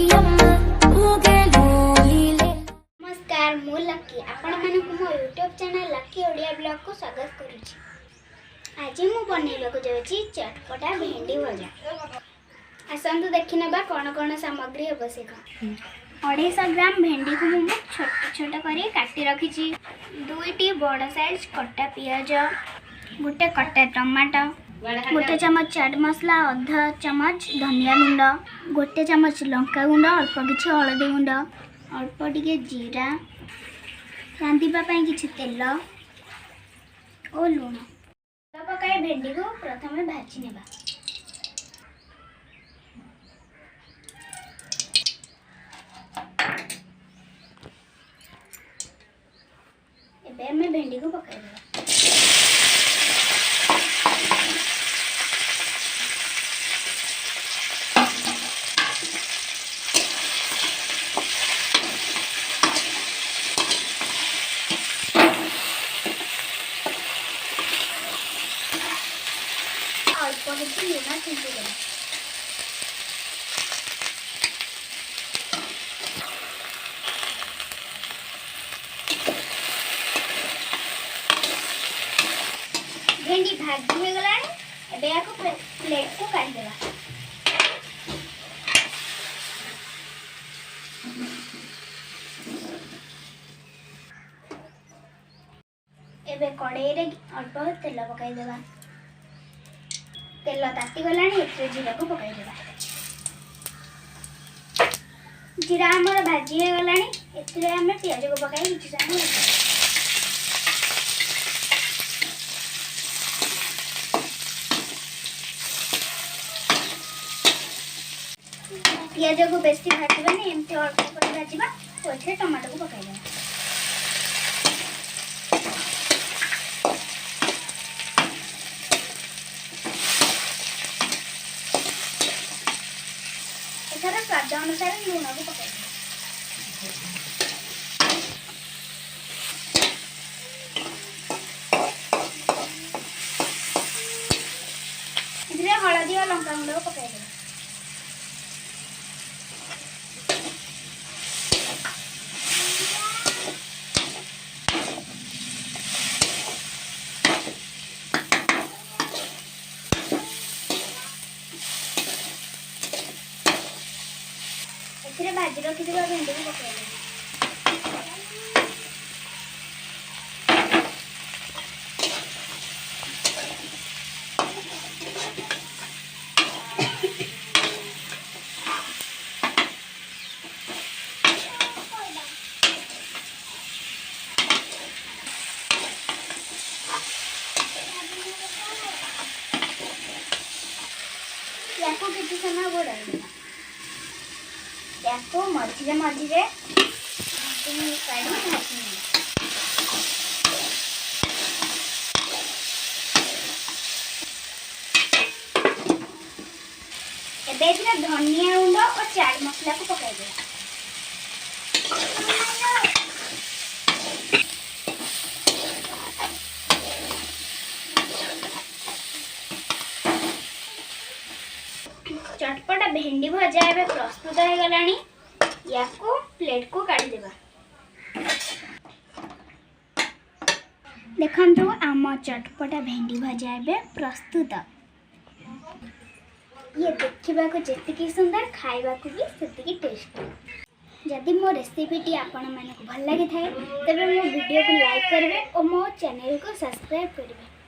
नमस्कार मु लकी आपण मानक मो YouTube channel lucky Odia blog को स्वागत करूची। आज मु बनैबा को जाउची चटपटा भेंडी भजा। आसंतु देखि नेबा कोन कोन सामग्री आवश्यक। 250 ग्राम भेंडी को मु छोट छोट करी काटी रखिची। 2टी बड़ साइज कटा पियाज, गोटे कटा टमाटो, गोटे चम्मच चाट मसला, आधा चम्मच धनिया गुंड, गोटे चम्मच लंका गुंड, अल्प किछि हळदी गुंड, अल्प टिके जीरा, रांधिबा पई किछि तेल और लूण पकाई भेंडी को प्रथमे भाजी नेबा। एबे हमें भेंडी को पकाई देबा। अल्प किछि लूण छींटी देबा। भेंडी भाजी हो गलानी। एबे याको प्लेट को काढी देबा। एबे कढ़ाई रे अल्प तेल पकाई देबा। तेल ताती गलानी एथे जीरा को पकाई देबा। जीरा हमर भाजी हो गलानी। एथे हमें प्याज को पकाई किछि समय पियाज को बेसी भाजबानी एमती अल्प कर भाजबा। पछे टमाटो को पकाई देबा। एथरा स्वाद अनुसार लूण को पकाई देबा। इधरे हळदी और लंका गुंड को पकाई देबा। एथिरे भाजी रखिथिबा भेंडी को पकाई देबा। याको किछि समय घोड़ाई देबा। याको मझिरे मझिरे साइड में भाजी नेबा। एबे इधर धनिया गुंड और चाट मसला को पकाई देबा। चटपटा भेंडी भजा एबे प्रस्तुत हो गलानी। याको प्लेट को काढी देबा। देखंतु आम चटपटा भेंडी भजा एबे प्रस्तुत। ये देखिबा को जेतिकी सुंदर, खाइबा को भी सेतिकी टेस्टी। जदि मो रेसिपीटी आपण माने को भल लागि थाए तबे मो वीडियो को लाइक करबे और मो चैनल को सब्सक्राइब करबे।